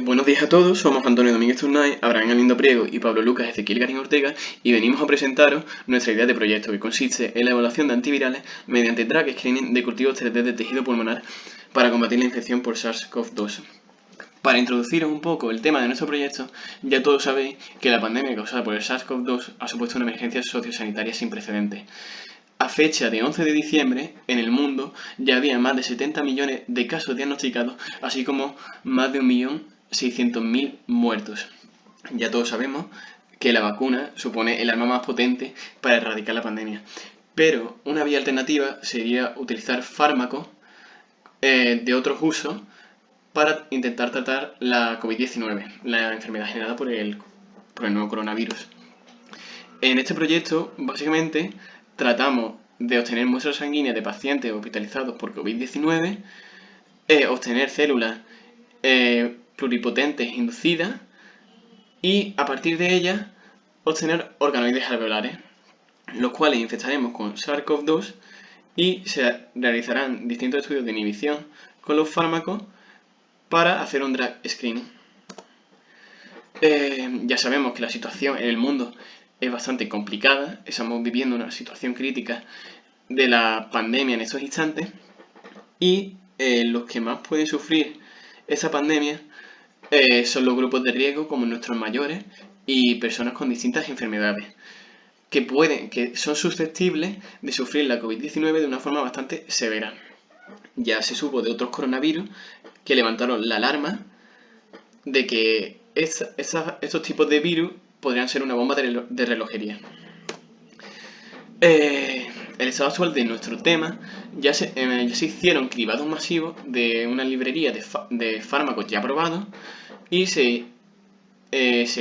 Buenos días a todos, somos Antonio Domínguez Turnay, Abraham Galindo Priego y Pablo Lucas Ezequiel Garín Ortega y venimos a presentaros nuestra idea de proyecto que consiste en la evaluación de antivirales mediante drug screening de cultivos 3D de tejido pulmonar para combatir la infección por SARS-CoV-2. Para introduciros un poco el tema de nuestro proyecto, ya todos sabéis que la pandemia causada por el SARS-CoV-2 ha supuesto una emergencia sociosanitaria sin precedentes. A fecha de 11 de diciembre, en el mundo ya había más de 70 millones de casos diagnosticados, así como más de 1.600.000 muertos. Ya todos sabemos que la vacuna supone el arma más potente para erradicar la pandemia, pero una vía alternativa sería utilizar fármacos de otros usos para intentar tratar la COVID-19, la enfermedad generada por el nuevo coronavirus. En este proyecto, básicamente, tratamos de obtener muestras sanguíneas de pacientes hospitalizados por COVID-19, obtener células pluripotentes inducidas y, a partir de ellas, obtener organoides alveolares, los cuales infectaremos con SARS-CoV-2 y se realizarán distintos estudios de inhibición con los fármacos para hacer un drug screening. Ya sabemos que la situación en el mundo es bastante complicada, estamos viviendo una situación crítica de la pandemia en estos instantes y los que más pueden sufrir esa pandemia son los grupos de riesgo como nuestros mayores y personas con distintas enfermedades que son susceptibles de sufrir la COVID-19 de una forma bastante severa. Ya se supo de otros coronavirus que levantaron la alarma de que estos tipos de virus podrían ser una bomba de relojería. El estado actual de nuestro tema, ya se hicieron cribados masivos de una librería de fármacos ya aprobados y se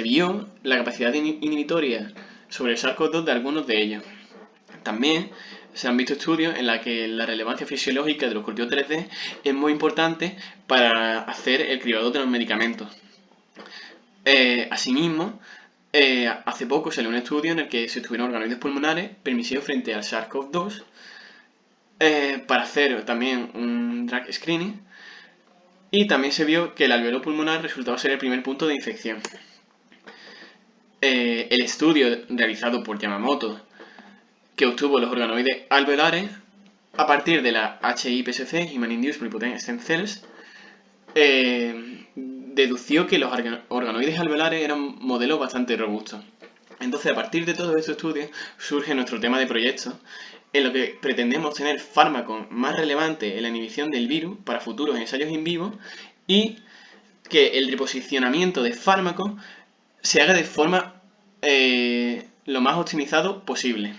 vio la capacidad inhibitoria sobre el SARS-CoV-2 de algunos de ellos. También se han visto estudios en los que la relevancia fisiológica de los cultivos 3D es muy importante para hacer el cribado de los medicamentos. Asimismo, hace poco salió un estudio en el que se estudiaron organoides pulmonares permisivos frente al SARS-CoV-2 para hacer también un drug screening y también se vio que el alveolo pulmonar resultaba ser el primer punto de infección. El estudio realizado por Yamamoto, que obtuvo los organoides alveolares a partir de la HIPSC, Human Induced Pluripotent Stem Cells, dedució que los organoides alveolares eran modelos bastante robustos. Entonces, a partir de todos estos estudios, surge nuestro tema de proyecto, en lo que pretendemos tener fármacos más relevantes en la inhibición del virus para futuros ensayos in vivo y que el reposicionamiento de fármacos se haga de forma lo más optimizado posible.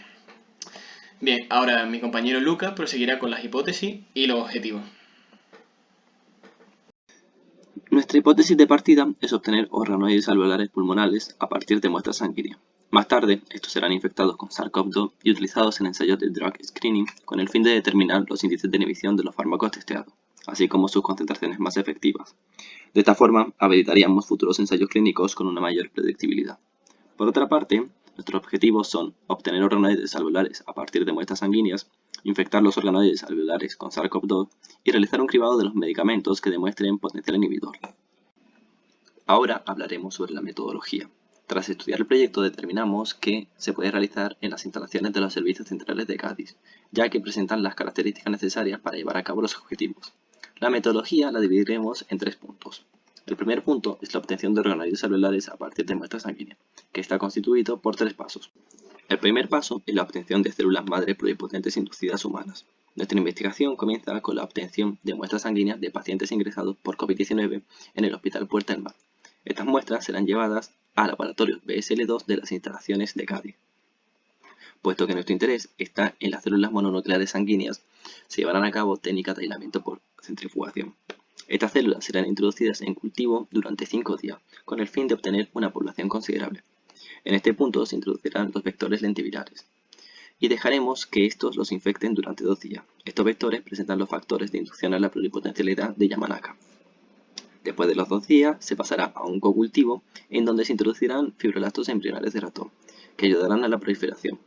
Bien, ahora mi compañero Lucas proseguirá con las hipótesis y los objetivos. Nuestra hipótesis de partida es obtener organoides alveolares pulmonares a partir de muestras sanguíneas. Más tarde, estos serán infectados con SARS-CoV-2 y utilizados en ensayos de drug screening con el fin de determinar los índices de inhibición de los fármacos testeados, así como sus concentraciones más efectivas. De esta forma, habilitaríamos futuros ensayos clínicos con una mayor predictibilidad. Por otra parte, nuestros objetivos son obtener organoides alveolares a partir de muestras sanguíneas, infectar los organoides alveolares con SARS-CoV-2 y realizar un cribado de los medicamentos que demuestren potencial inhibidor. Ahora hablaremos sobre la metodología. Tras estudiar el proyecto determinamos que se puede realizar en las instalaciones de los servicios centrales de Cádiz, ya que presentan las características necesarias para llevar a cabo los objetivos. La metodología la dividiremos en 3 puntos. El primer punto es la obtención de organoides alveolares a partir de muestras sanguíneas, que está constituido por 3 pasos. El primer paso es la obtención de células madre pluripotentes inducidas humanas. Nuestra investigación comienza con la obtención de muestras sanguíneas de pacientes ingresados por COVID-19 en el Hospital Puerta del Mar. Estas muestras serán llevadas al laboratorio BSL2 de las instalaciones de Cádiz. Puesto que nuestro interés está en las células mononucleares sanguíneas, se llevarán a cabo técnicas de aislamiento por centrifugación. Estas células serán introducidas en cultivo durante 5 días, con el fin de obtener una población considerable. En este punto se introducirán los vectores lentivirales y dejaremos que estos los infecten durante 2 días. Estos vectores presentan los factores de inducción a la pluripotencialidad de Yamanaka. Después de los 2 días se pasará a un cocultivo en donde se introducirán fibrolastos embrionales de ratón, que ayudarán a la proliferación.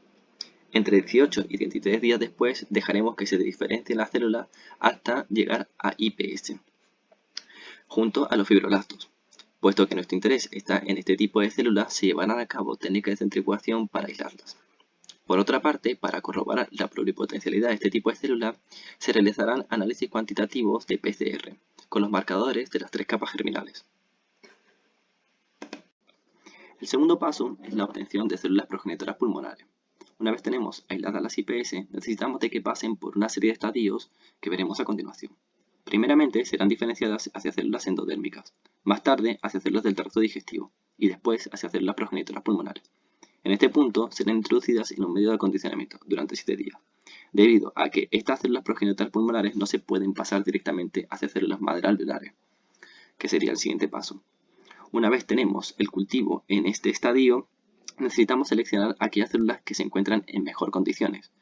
Entre 18 y 33 días después dejaremos que se diferencien las células hasta llegar a IPS, junto a los fibrolastos. Puesto que nuestro interés está en este tipo de células, se llevarán a cabo técnicas de centrifugación para aislarlas. Por otra parte, para corroborar la pluripotencialidad de este tipo de células, se realizarán análisis cuantitativos de PCR, con los marcadores de las 3 capas germinales. El segundo paso es la obtención de células progenitoras pulmonares. Una vez tenemos aisladas las IPS, necesitamos de que pasen por una serie de estadios que veremos a continuación. Primeramente serán diferenciadas hacia células endodérmicas, más tarde hacia células del tracto digestivo y después hacia células progenitoras pulmonares. En este punto serán introducidas en un medio de acondicionamiento durante 7 días, debido a que estas células progenitoras pulmonares no se pueden pasar directamente hacia células madre alveolares, que sería el siguiente paso. Una vez tenemos el cultivo en este estadio, necesitamos seleccionar aquellas células que se encuentran en mejor condiciones.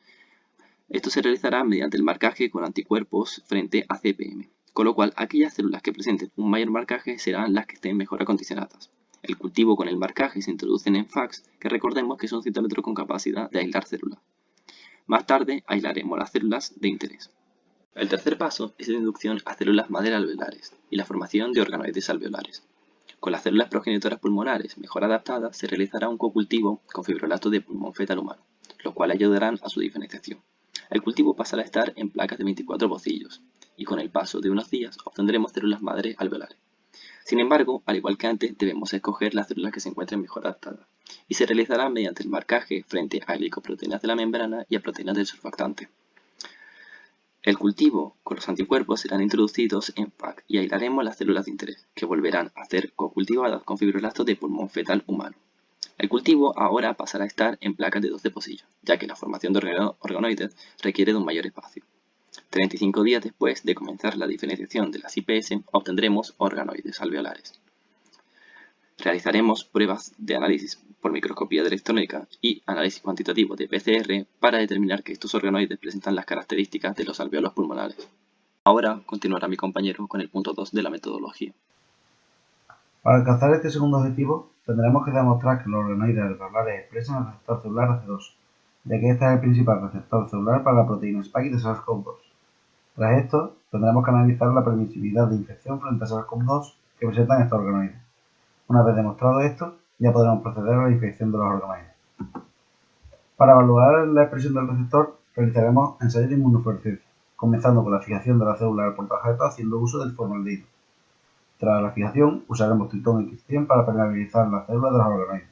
Esto se realizará mediante el marcaje con anticuerpos frente a CPM, con lo cual aquellas células que presenten un mayor marcaje serán las que estén mejor acondicionadas. El cultivo con el marcaje se introducen en FACS, que recordemos que es un citómetro con capacidad de aislar células. Más tarde aislaremos las células de interés. El tercer paso es la inducción a células madre alveolares y la formación de organoides alveolares. Con las células progenitoras pulmonares mejor adaptadas se realizará un cocultivo con fibrolato de pulmón fetal humano, los cuales ayudarán a su diferenciación. El cultivo pasará a estar en placas de 24 pocillos y con el paso de unos días obtendremos células madre alveolares. Sin embargo, al igual que antes, debemos escoger las células que se encuentren mejor adaptadas y se realizará mediante el marcaje frente a glicoproteínas de la membrana y a proteínas del surfactante. El cultivo con los anticuerpos serán introducidos en FAC y aislaremos las células de interés, que volverán a ser cocultivadas con fibrolato de pulmón fetal humano. El cultivo ahora pasará a estar en placas de 12 pocillos, ya que la formación de organoides requiere de un mayor espacio. 35 días después de comenzar la diferenciación de las IPS, obtendremos organoides alveolares. Realizaremos pruebas de análisis por microscopía de electrónica y análisis cuantitativo de PCR para determinar que estos organoides presentan las características de los alveolos pulmonares. Ahora continuará mi compañero con el punto 2 de la metodología. Para alcanzar este segundo objetivo, tendremos que demostrar que los organoides alveolares expresan el receptor celular AC2, ya que este es el principal receptor celular para la proteína Spike de SARS-CoV-2. Tras esto, tendremos que analizar la permisividad de infección frente a SARS-CoV-2 que presentan estos organoides. Una vez demostrado esto, ya podremos proceder a la infección de los organoides. Para evaluar la expresión del receptor, realizaremos ensayos de inmunofluorescencia, comenzando con la fijación de la célula del portaobjeto haciendo uso del formaldehído. Tras la fijación, usaremos Tritón X100 para permeabilizar las células de los organoides.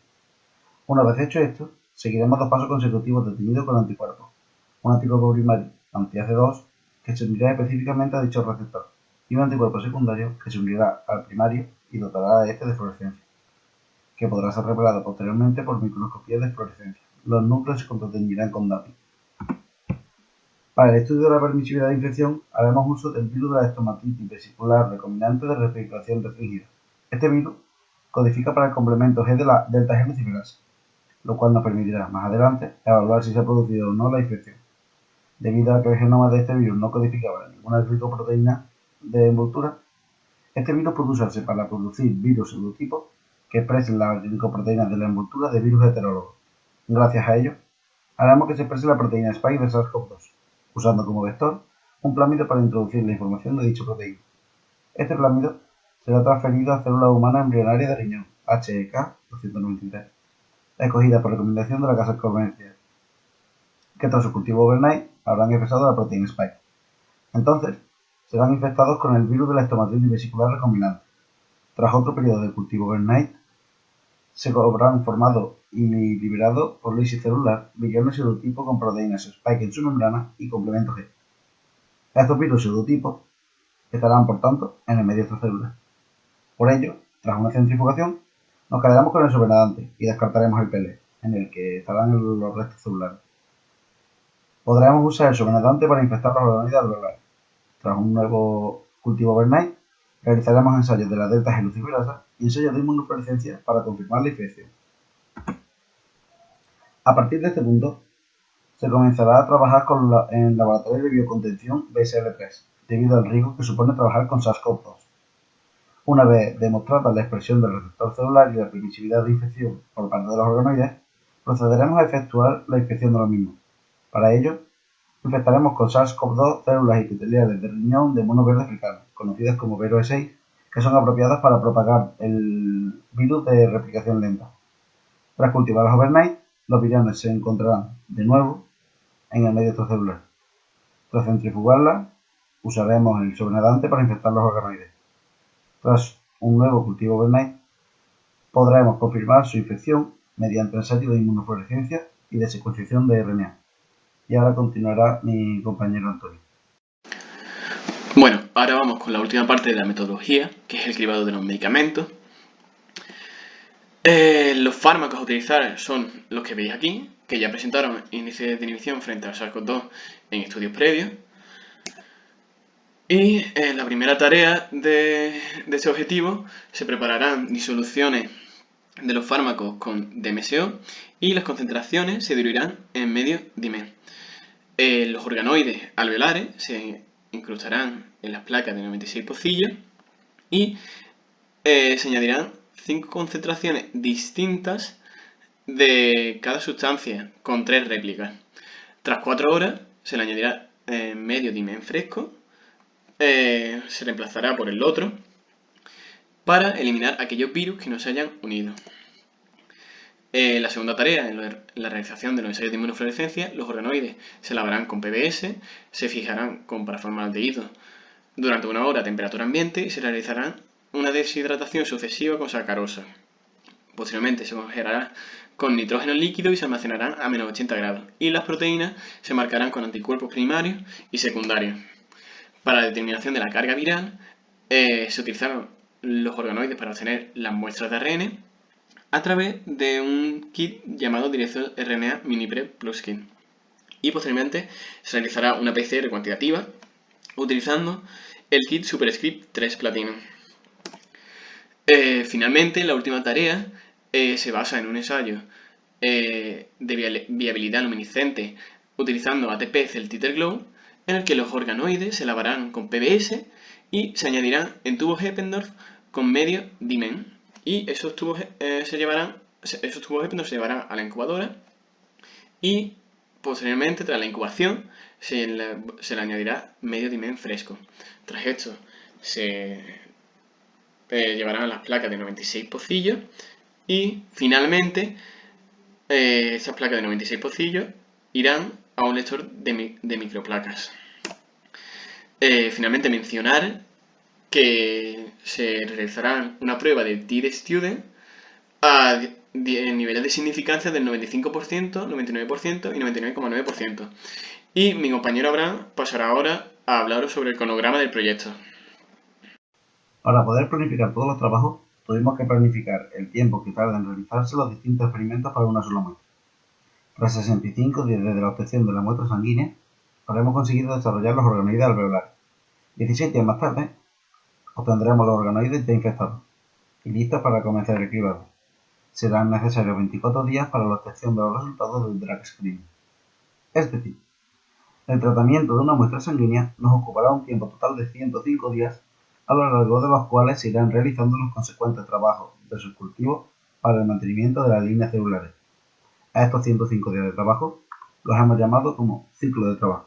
Una vez hecho esto, seguiremos 2 pasos consecutivos de teñido con anticuerpos. Un anticuerpo primario anti-AC2 que se unirá específicamente a dicho receptor y un anticuerpo secundario que se unirá al primario y dotará a este de fluorescencia, que podrá ser revelado posteriormente por microscopía de fluorescencia. Los núcleos se contrateñirán con DAPI. Para el estudio de la permisividad de infección, haremos uso del virus de la estomatitis vesicular recombinante de replicación restringida. Este virus codifica para el complemento G de la delta G luciferasa, lo cual nos permitirá, más adelante, evaluar si se ha producido o no la infección. Debido a que el genoma de este virus no codificaba ninguna glicoproteína de envoltura, este virus puede usarse para producir virus pseudotipos que expresen las glicoproteínas de la envoltura de virus heterólogos. Gracias a ello, haremos que se exprese la proteína Spike de SARS-CoV-2, usando como vector un plásmido para introducir la información de dicha proteína. Este plásmido será transferido a células humanas embrionarias de riñón, HEK 293, escogida por recomendación de la casa comercial, que tras su cultivo overnight habrán expresado la proteína Spike. Entonces, serán infectados con el virus de la estomatitis vesicular recombinante. Tras otro periodo de cultivo overnight, se habrán formado y liberado por lisis celular billones pseudotipos con proteínas Spike en su membrana y complemento G. Estos virus pseudotipos estarán, por tanto, en el medio de esta célula. Por ello, tras una centrifugación, nos quedaremos con el sobrenadante y descartaremos el PL, en el que estarán los restos celulares. Podremos usar el sobrenadante para infectar los organoides alveolares. Tras un nuevo cultivo overnight, realizaremos ensayos de la delta G luciferasa y ensayos de inmunofluorescencia para confirmar la infección. A partir de este punto, se comenzará a trabajar en laboratorios de biocontención BSL-3, debido al riesgo que supone trabajar con SARS-CoV-2. Una vez demostrada la expresión del receptor celular y la permisividad de infección por parte de los organoides, procederemos a efectuar la infección de los mismos. Para ello, infectaremos con SARS-CoV-2 células epiteliales de riñón de mono verde africano, conocidas como VEROE6, que son apropiadas para propagar el virus de replicación lenta. Tras cultivarlas overnight, los viriones se encontrarán de nuevo en el medio extracelular. Tras centrifugarlas, usaremos el sobrenadante para infectar los organoides. Tras un nuevo cultivo overnight, podremos confirmar su infección mediante ensayo de inmunofluorescencia y de secuenciación de RNA. Y ahora continuará mi compañero Antonio. Bueno, ahora vamos con la última parte de la metodología, que es el cribado de los medicamentos. Los fármacos a utilizar son los que veis aquí, que ya presentaron índices de inhibición frente al SARS-CoV-2 en estudios previos. Y en la primera tarea de este objetivo se prepararán disoluciones de los fármacos con DMSO y las concentraciones se diluirán en medio dimen. Los organoides alveolares se incrustarán en las placas de 96 pocillos y se añadirán 5 concentraciones distintas de cada sustancia con 3 réplicas. Tras 4 horas se le añadirá medio dimen fresco, se reemplazará por el otro para eliminar aquellos virus que no se hayan unido. La segunda tarea, en la realización de los ensayos de inmunofluorescencia, los organoides se lavarán con PBS, se fijarán con paraformaldehído durante 1 hora a temperatura ambiente y se realizará una deshidratación sucesiva con sacarosa. Posteriormente se congelará con nitrógeno líquido y se almacenarán a menos 80 grados. Y las proteínas se marcarán con anticuerpos primarios y secundarios. Para la determinación de la carga viral, se utilizaron los organoides para obtener las muestras de ARN a través de un kit llamado Director RNA MiniPrep Plus Kit. Y posteriormente se realizará una PCR cuantitativa utilizando el kit Superscript 3 Platinum. Finalmente, la última tarea se basa en un ensayo de viabilidad luminiscente utilizando ATP Cell Titer Glow, en el que los organoides se lavarán con PBS y se añadirán en tubos Eppendorf con medio dimen. Y esos tubos Eppendorf se llevarán a la incubadora y posteriormente, tras la incubación, se le añadirá medio dimen fresco. Tras esto, se llevarán a las placas de 96 pocillos y finalmente estas placas de 96 pocillos irán a un lector de microplacas. Finalmente mencionar que se realizará una prueba de TID-Student a niveles de significancia del 95%, 99% y 99,9%. Y mi compañero Abraham pasará ahora a hablaros sobre el cronograma del proyecto. Para poder planificar todos los trabajos, tuvimos que planificar el tiempo que tarda en realizarse los distintos experimentos para una sola muestra. Tras 65 días desde la obtención de la muestra sanguínea, habremos conseguido desarrollar los organoides alveolares. 17 días más tarde, obtendremos los organoides ya infectados y listos para comenzar el cribado. Serán necesarios 24 días para la obtención de los resultados del drug screening. Es decir, el tratamiento de una muestra sanguínea nos ocupará un tiempo total de 105 días, a lo largo de los cuales se irán realizando los consecuentes trabajos de sus cultivos para el mantenimiento de las líneas celulares. A estos 105 días de trabajo los hemos llamado como ciclo de trabajo.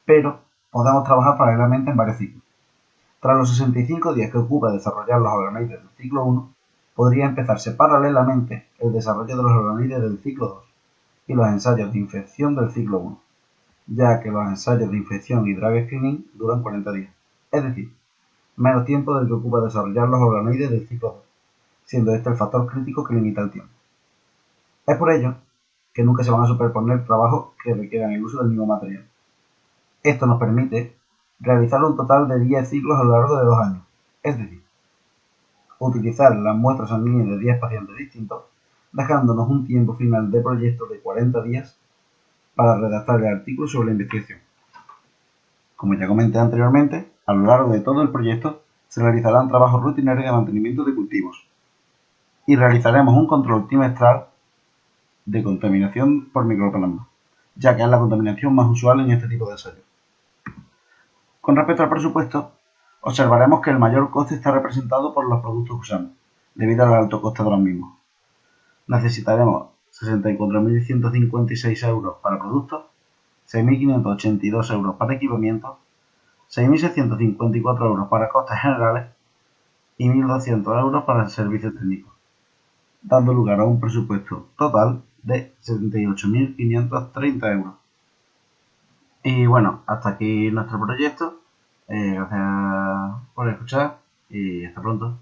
Pero podemos trabajar paralelamente en varios ciclos. Tras los 65 días que ocupa desarrollar los organoides del ciclo 1, podría empezarse paralelamente el desarrollo de los organoides del ciclo 2 y los ensayos de infección del ciclo 1, ya que los ensayos de infección y drug screening duran 40 días, es decir, menos tiempo del que ocupa desarrollar los organoides del ciclo 2, siendo este el factor crítico que limita el tiempo. Es por ello que nunca se van a superponer trabajos que requieran el uso del mismo material. Esto nos permite realizar un total de 10 ciclos a lo largo de 2 años, es decir, utilizar las muestras sanguíneas de 10 pacientes distintos, dejándonos un tiempo final de proyecto de 40 días para redactar el artículo sobre la investigación. Como ya comenté anteriormente, a lo largo de todo el proyecto se realizarán trabajos rutinarios de mantenimiento de cultivos y realizaremos un control trimestral de contaminación por microplasma, ya que es la contaminación más usual en este tipo de ensayos. Con respecto al presupuesto, observaremos que el mayor coste está representado por los productos que usamos, debido al alto coste de los mismos. Necesitaremos 64.156 euros para productos, 6.582 euros para equipamiento, 6.654 euros para costes generales y 1.200 euros para el servicio técnico, dando lugar a un presupuesto total de 78.530 euros. Y bueno, hasta aquí nuestro proyecto. Gracias por escuchar y hasta pronto.